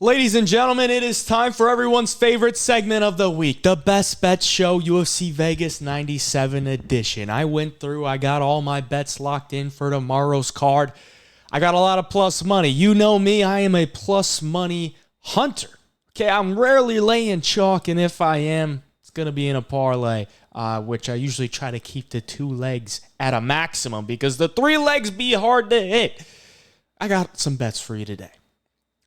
Ladies and gentlemen, it is time for everyone's favorite segment of the week, the Best Bets Show, UFC Vegas 97 edition. I went through, I got all my bets locked in for tomorrow's card. I got a lot of plus money. You know me, I am a plus money hunter. Okay, I'm rarely laying chalk, and if I am, it's going to be in a parlay, which I usually try to keep the 2 legs at a maximum because the 3 legs be hard to hit. I got some bets for you today.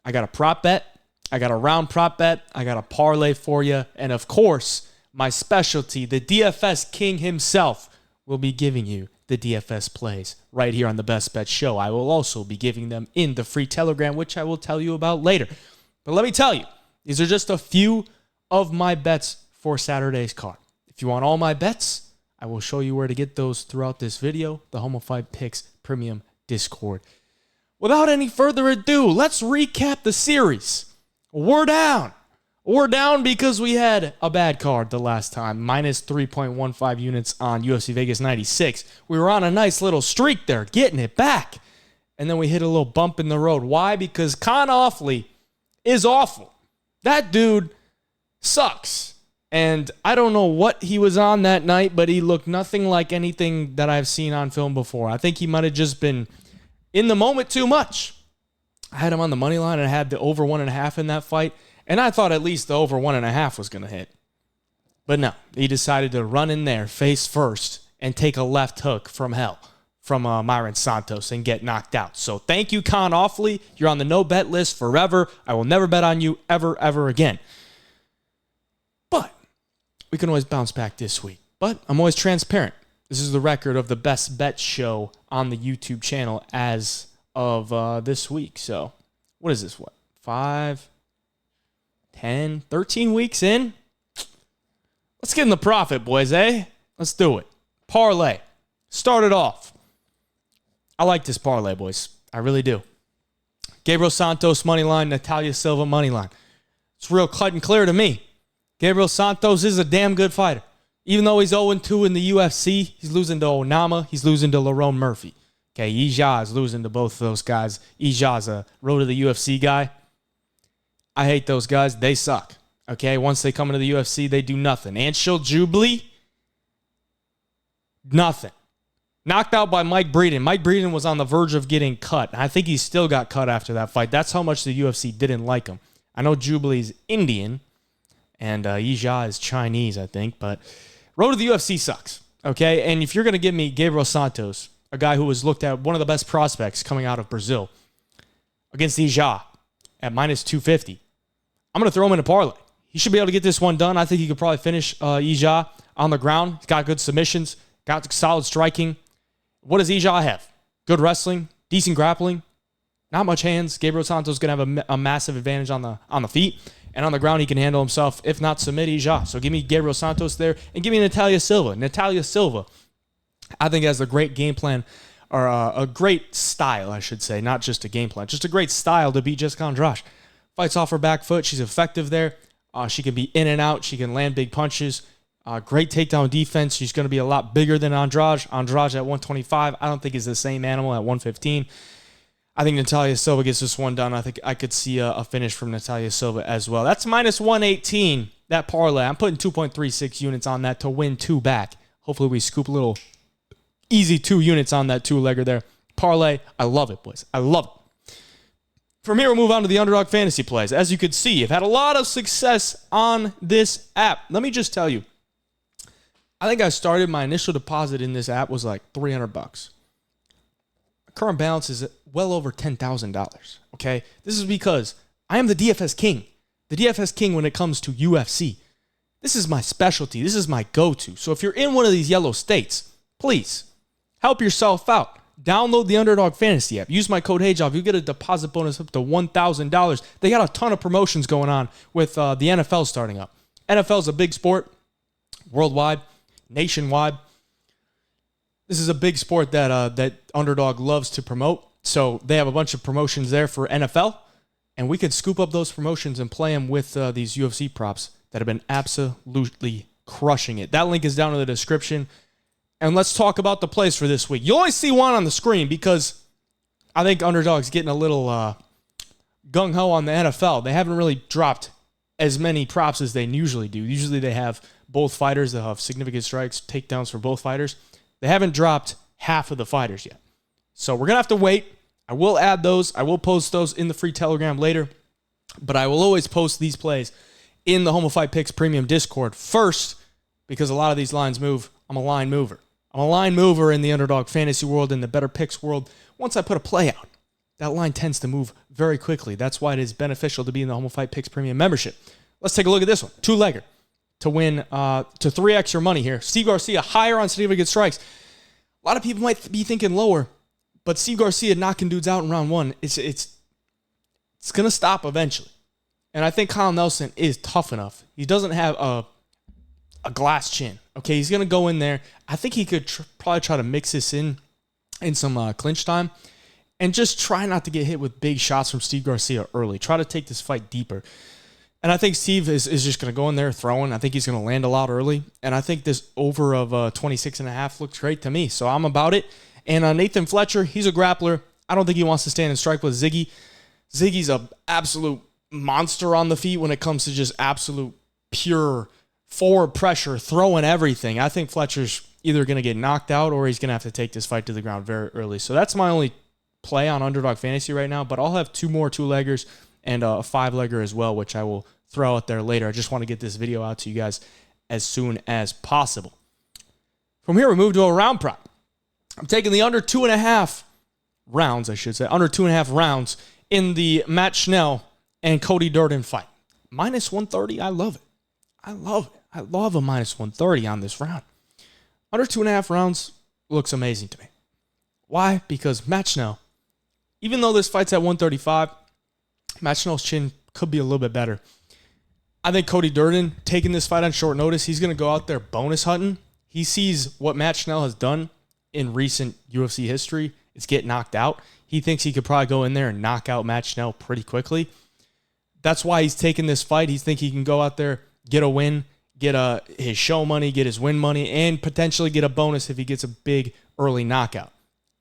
I got a prop bet, I got a round prop bet, I got a parlay for you, and of course, my specialty, the DFS king himself, will be giving you the DFS plays right here on the Best Bet Show. I will also be giving them in the free Telegram, which I will tell you about later. But let me tell you, these are just a few of my bets for Saturday's card. If you want all my bets, I will show you where to get those throughout this video, the Home of Fight Picks Premium Discord. Without any further ado, let's recap the series. We're down. We're down because we had a bad card the last time, minus 3.15 units on UFC Vegas 96. We were on a nice little streak there, getting it back. And then we hit a little bump in the road. Why? Because Con Offley is awful. That dude sucks. And I don't know what he was on that night, but he looked nothing like anything that I've seen on film before. I think he might have just been in the moment too much. I had him on the money line and I had the over 1.5 in that fight. And I thought at least the over 1.5 was going to hit. But no, he decided to run in there face first and take a left hook from hell from Myron Santos and get knocked out. So thank you, Con Offley. You're on the no-bet list forever. I will never bet on you ever again. But we can always bounce back this week. But I'm always transparent. This is the record of the Best Bet Show on the YouTube channel as of this week. So what is this? 5, 10, 13 weeks in? Let's get in the profit, boys, eh? Let's do it. Parlay. Start it off. I like this parlay, boys. I really do. Gabriel Santos money line, Natalia Silva money line. It's real cut and clear to me. Gabriel Santos is a damn good fighter. Even though he's 0-2 in the UFC, he's losing to Onama, he's losing to Lerone Murphy. Okay, Ija is losing to both of those guys. Ija's a road to the UFC guy. I hate those guys. They suck. Okay, once they come into the UFC, they do nothing. Anshul Jubilee, nothing. Knocked out by Mike Breeden. Mike Breeden was on the verge of getting cut. I think he still got cut after that fight. That's how much the UFC didn't like him. I know Jubilee's Indian, and Ija is Chinese, I think, but road to the UFC sucks, okay? And if you're going to give me Gabriel Santos, a guy who was looked at one of the best prospects coming out of Brazil, against Ija at minus 250, I'm going to throw him in a parlay. He should be able to get this one done. I think he could probably finish Ija on the ground. He's got good submissions, got solid striking. What does Ija have? Good wrestling, decent grappling, not much hands. Gabriel Santos is going to have a massive advantage on the feet. And on the ground, he can handle himself, if not submit Ija. So give me Gabriel Santos there and give me Natalia Silva. Natalia Silva, I think, has a great game plan, or a great style, I should say. Not just a game plan, just a great style to beat Jessica Andrade. Fights off her back foot. She's effective there. She can be in and out. She can land big punches. Great takedown defense. She's going to be a lot bigger than Andrade. Andrade at 125, I don't think is the same animal at 115. I think Natalia Silva gets this one done. I think I could see a finish from Natalia Silva as well. That's minus 118, that parlay. I'm putting 2.36 units on that to win 2 back. Hopefully we scoop a little easy 2 units on that 2-legger there. Parlay, I love it, boys. I love it. From here, we'll move on to the Underdog fantasy plays. As you can see, I've had a lot of success on this app. Let me just tell you, I think I started, my initial deposit in this app was like $300. Current balance is well over $10,000, okay? This is because I am the DFS king. The DFS king when it comes to UFC. This is my specialty. This is my go-to. So if you're in one of these yellow states, please help yourself out. Download the Underdog Fantasy app. Use my code HeyJob. You get a deposit bonus up to $1,000. They got a ton of promotions going on with the NFL starting up. NFL is a big sport worldwide, nationwide. This is a big sport that Underdog loves to promote. So they have a bunch of promotions there for NFL, and we could scoop up those promotions and play them with these UFC props that have been absolutely crushing it. That link is down in the description. And let's talk about the plays for this week. You only see one on the screen because I think Underdog's getting a little gung-ho on the NFL. They haven't really dropped as many props as they usually do. Usually they have both fighters. They'll have significant strikes, takedowns for both fighters. They haven't dropped half of the fighters yet. So we're going to have to wait. I will add those. I will post those in the free Telegram later. But I will always post these plays in the Home of Fight Picks Premium Discord first, because a lot of these lines move. I'm a line mover. I'm a line mover in the Underdog fantasy world, in the Betr Picks world. Once I put a play out, that line tends to move very quickly. That's why it is beneficial to be in the Home of Fight Picks Premium membership. Let's take a look at this one. Two-legger to win to 3x your money here. Steve Garcia higher on significant strikes. A lot of people might be thinking lower, but Steve Garcia knocking dudes out in round one, it's going to stop eventually. And I think Kyle Nelson is tough enough. He doesn't have a glass chin. Okay, he's going to go in there. I think he could probably try to mix this in some clinch time and just try not to get hit with big shots from Steve Garcia early. Try to take this fight deeper. And I think Steve is just going to go in there throwing. I think he's going to land a lot early. And I think this over of 26.5 looks great to me. So I'm about it. And Nathan Fletcher, he's a grappler. I don't think he wants to stand and strike with Ziggy. Ziggy's an absolute monster on the feet when it comes to just absolute pure forward pressure, throwing everything. I think Fletcher's either going to get knocked out or he's going to have to take this fight to the ground very early. So that's my only play on Underdog Fantasy right now. But I'll have two more two-leggers and a five-legger as well, which I will throw out there later. I just want to get this video out to you guys as soon as possible. From here, we move to a round prop. I'm taking the under 2.5 rounds, under 2.5 rounds in the Matt Schnell and Cody Durden fight. Minus 130, I love it. I love it. I love a minus 130 on this round. Under 2.5 rounds looks amazing to me. Why? Because Matt Schnell, even though this fight's at 135, Matt Schnell's chin could be a little bit better. I think Cody Durden taking this fight on short notice, he's going to go out there bonus hunting. He sees what Matt Schnell has done in recent UFC history. It's get knocked out. He thinks he could probably go in there and knock out Matt Schnell pretty quickly. That's why he's taking this fight. He thinks he can go out there, get a win, get his show money, get his win money, and potentially get a bonus if he gets a big early knockout.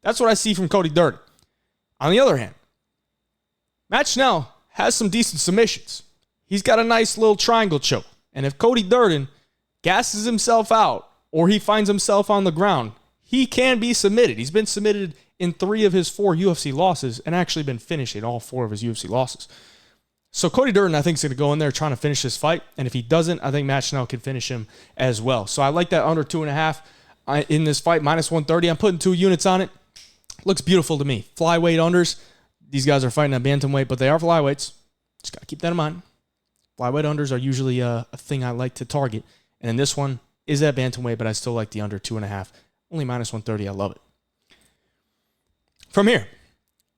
That's what I see from Cody Durden. On the other hand, Matt Schnell has some decent submissions. He's got a nice little triangle choke. And if Cody Durden gasses himself out or he finds himself on the ground, he can be submitted. He's been submitted in 3 of his 4 UFC losses and actually been finished in all 4 of his UFC losses. So Cody Durden, I think, is going to go in there trying to finish this fight. And if he doesn't, I think Matt Schnell can finish him as well. So I like that under 2.5 in this fight, minus 130. I'm putting 2 units on it. Looks beautiful to me. Flyweight unders. These guys are fighting at bantamweight, but they are flyweights. Just got to keep that in mind. Flyweight unders are usually a thing I like to target. And then this one is at bantamweight, but I still like the under 2.5. Only minus 130. I love it. From here,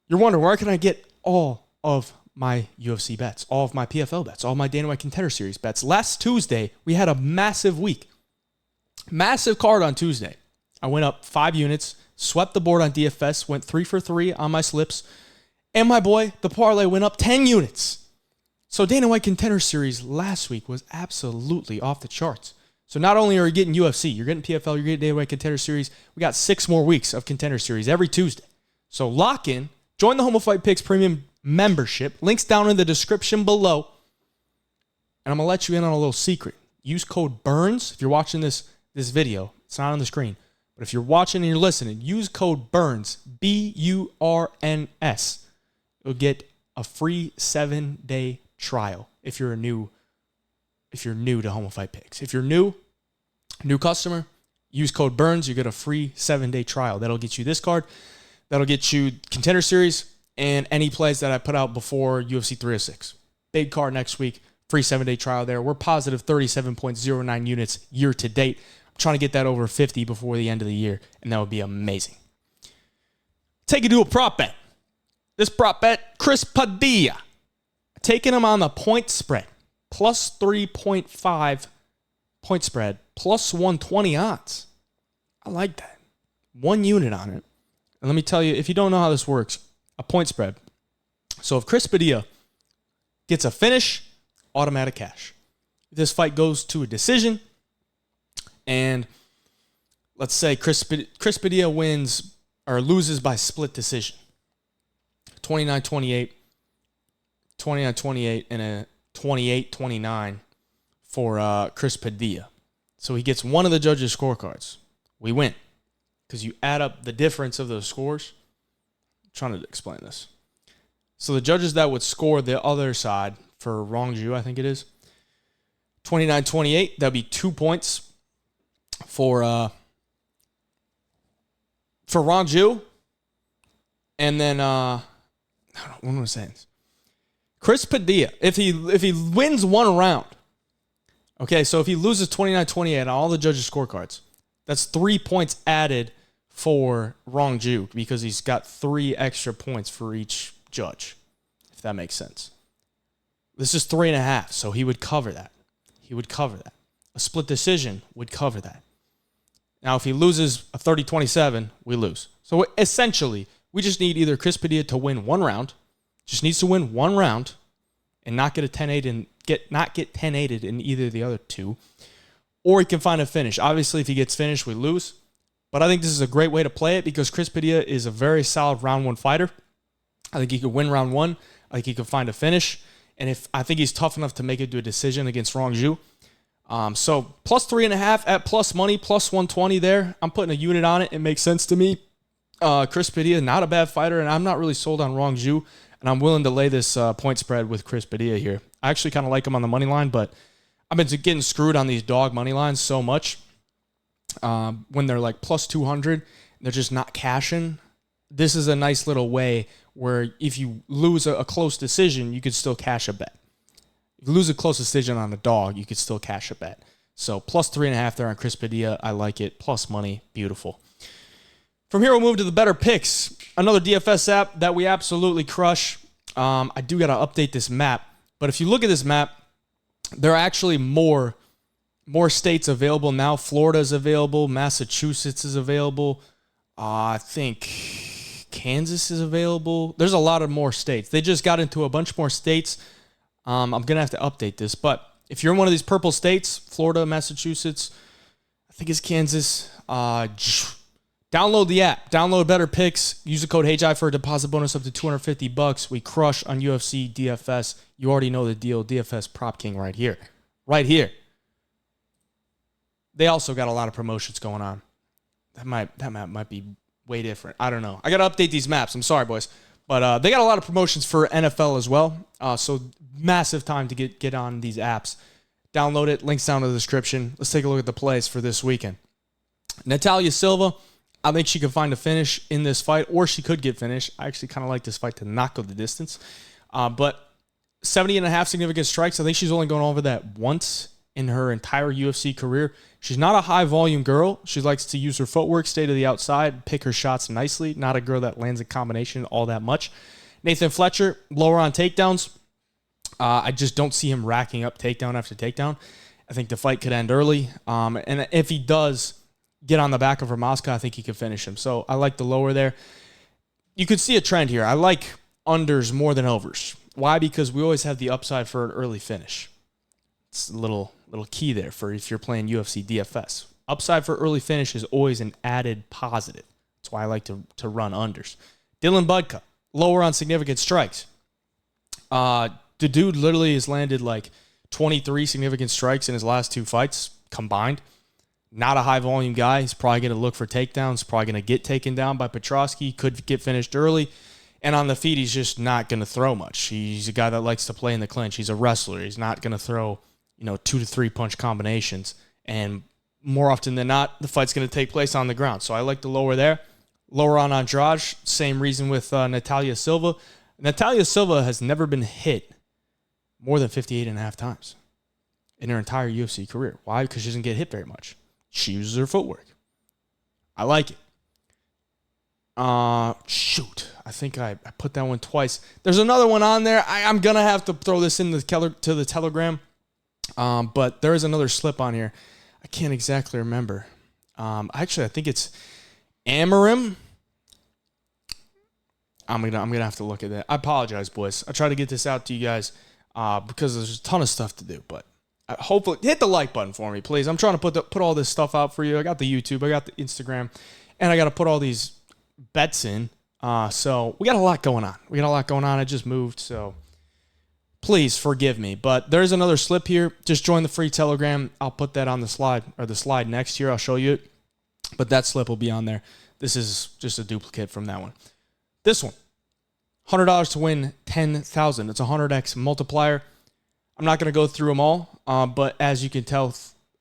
you're wondering, where can I get all of my UFC bets, all of my PFL bets, all my Dana White Contender Series bets? Last Tuesday, we had a massive week. Massive card on Tuesday. I went up 5 units, swept the board on DFS, went 3 for 3 on my slips, and my boy, the parlay, went up 10 units. So Dana White Contender Series last week was absolutely off the charts. So not only are you getting UFC, you're getting PFL, you're getting Dana White Contender Series. We got 6 more weeks of Contender Series every Tuesday. So lock in, join the Home of Fight Picks Premium membership. Links down in the description below. And I'm going to let you in on a little secret. Use code BURNS if you're watching this video. It's not on the screen. But if you're watching and you're listening, use code BURNS, BURNS. You'll get a free 7-day trial if you're new to Home of Fight Picks. If you're new customer, use code BURNS. You get a free 7-day trial. That'll get you this card. That'll get you Contender Series and any plays that I put out before UFC 306. Big card next week. Free 7-day trial there. We're positive 37.09 units year to date. I'm trying to get that over 50 before the end of the year, and that would be amazing. Take it to a prop bet. This prop bet, Chris Padilla. Taking him on the point spread. Plus 3.5 point spread. Plus 120 odds. I like that. 1 unit on it. And let me tell you, if you don't know how this works, a point spread. So if Chris Padilla gets a finish, automatic cash. If this fight goes to a decision, and let's say Chris Padilla wins or loses by split decision, 29-28, 29-28 and a 28-29 for Chris Padilla. So he gets one of the judges' scorecards. We win because you add up the difference of those scores. I'm trying to explain this. So the judges that would score the other side for Rongju, I think it is, 29-28, that would be 2 points for Rongju. And then, what am I saying? Chris Padilla, if he wins one round, okay, so if he loses 29-28 on all the judges' scorecards, that's 3 points added for Rongju because he's got 3 extra points for each judge, if that makes sense. This is 3.5, so he would cover that. He would cover that. A split decision would cover that. Now, if he loses a 30-27, we lose. So essentially, we just need either Chris Padilla to win one round, just needs to win one round, and not get a 10-8 and not get 10-8'd in either of the other two, or he can find a finish. Obviously, if he gets finished, we lose. But I think this is a great way to play it because Chris Padilla is a very solid round one fighter. I think he could win round one. I think he could find a finish. And I think he's tough enough to make it to a decision against Rongju. So plus 3.5 at plus money, plus 120 there. I'm putting a unit on it. It makes sense to me. Chris Padilla, not a bad fighter, and I'm not really sold on Rongju. And I'm willing to lay this point spread with Chris Padilla here. I actually kind of like him on the money line, but I've been getting screwed on these dog money lines so much. When they're like plus 200, they're just not cashing. This is a nice little way where if you lose a close decision, you could still cash a bet. If you lose a close decision on a dog, you could still cash a bet. So plus 3.5 there on Chris Padilla. I like it. Plus money. Beautiful. From here, we'll move to the Betr Picks. Another DFS app that we absolutely crush. I do got to update this map. But if you look at this map, there are actually more states available now. Florida is available. Massachusetts is available. I think Kansas is available. There's a lot of more states. They just got into a bunch more states. I'm going to have to update this. But if you're in one of these purple states, Florida, Massachusetts, I think it's Kansas, download the app. Download Betr Picks. Use the code HI for a deposit bonus up to $250. We crush on UFC DFS. You already know the deal. DFS Prop King right here. Right here. They also got a lot of promotions going on. That map might be way different. I don't know. I got to update these maps. I'm sorry, boys. But they got a lot of promotions for NFL as well. So massive time to get on these apps. Download it. Links down in the description. Let's take a look at the plays for this weekend. Natalia Silva, I think she could find a finish in this fight, or she could get finished. I actually kind of like this fight to not go the distance. But 70.5 significant strikes. I think she's only gone over that once in her entire UFC career. She's not a high-volume girl. She likes to use her footwork, stay to the outside, pick her shots nicely. Not a girl that lands a combination all that much. Nathan Fletcher, lower on takedowns. I just don't see him racking up takedown after takedown. I think the fight could end early. And if he does get on the back of Ramoska, I think he could finish him. So I like the lower there. You could see a trend here. I like unders more than overs. Why? Because we always have the upside for an early finish. It's a little key there for if you're playing UFC DFS. Upside for early finish is always an added positive. That's why I like to run unders. Dylan Budka, lower on significant strikes. The dude literally has landed like 23 significant strikes in his last 2 fights combined. Not a high-volume guy. He's probably going to look for takedowns. Probably going to get taken down by Petrosky. Could get finished early. And on the feet, he's just not going to throw much. He's a guy that likes to play in the clinch. He's a wrestler. He's not going to throw 2 to 3 punch combinations. And more often than not, the fight's going to take place on the ground. So I like the lower there. Lower on Andrade, same reason with Natalia Silva. Natalia Silva has never been hit more than 58.5 times in her entire UFC career. Why? Because she doesn't get hit very much. She uses her footwork. I like it. Shoot. I think I put that one twice. There's another one on there. I'm going to have to throw this in the Telegram. But there is another slip on here. I can't exactly remember. Actually, I think it's Amarim. I'm gonna have to look at that. I apologize, boys. I try to get this out to you guys because there's a ton of stuff to do. But hopefully, hit the like button for me, please. I'm trying to put all this stuff out for you. I got the YouTube, I got the Instagram, and I got to put all these bets in. So we got a lot going on. I just moved, so please forgive me. But there's another slip here. Just join the free Telegram. I'll put that on the slide, or the slide next year. I'll show you it. But that slip will be on there. This is just a duplicate from that one. This one, $100 to win $10,000. It's a 100x multiplier. I'm not going to go through them all, but as you can tell,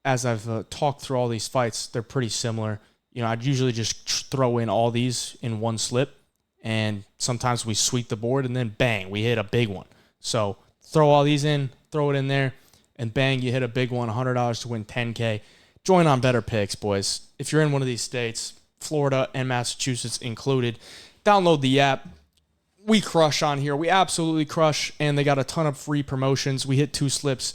as I've talked through all these fights, they're pretty similar. I'd usually just throw in all these in one slip, and sometimes we sweep the board, and then bang, we hit a big one. So throw all these in, throw it in there, and bang, you hit a big one, $100 to win $10K. Join on Betr Picks, boys. If you're in one of these states, Florida and Massachusetts included, download the app. We crush on here. We absolutely crush, and they got a ton of free promotions. We hit 2 slips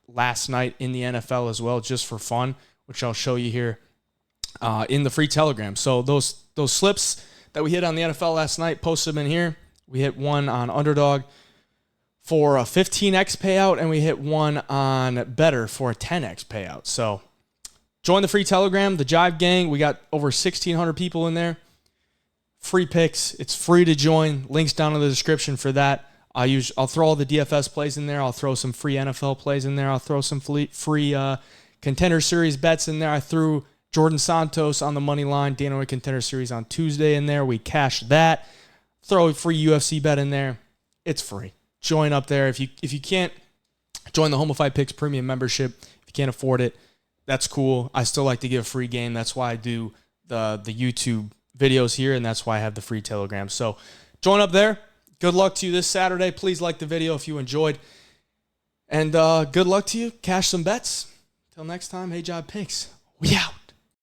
last night in the NFL as well, just for fun, which I'll show you here in the free Telegram. So those slips that we hit on the NFL last night, posted them in here. We hit one on Underdog for a 15x payout, and we hit one on Betr for a 10x payout. So join the free Telegram, the Jive Gang. We got over 1,600 people in there. Free picks. It's free to join. Links down in the description for that. I'll throw all the DFS plays in there. I'll throw some free NFL plays in there. I'll throw some free Contender Series bets in there. I threw Jordan Santos on the money line, Dana White Contender Series on Tuesday in there. We cashed that. Throw a free UFC bet in there. It's free. Join up there. If you can't join the Homified Picks Premium membership, if you can't afford it, that's cool. I still like to give a free game. That's why I do the YouTube videos here, and that's why I have the free Telegram. So join up there. Good luck to you this Saturday. Please like the video if you enjoyed. And good luck to you. Cash some bets. Till next time, hey, Job Picks. We out.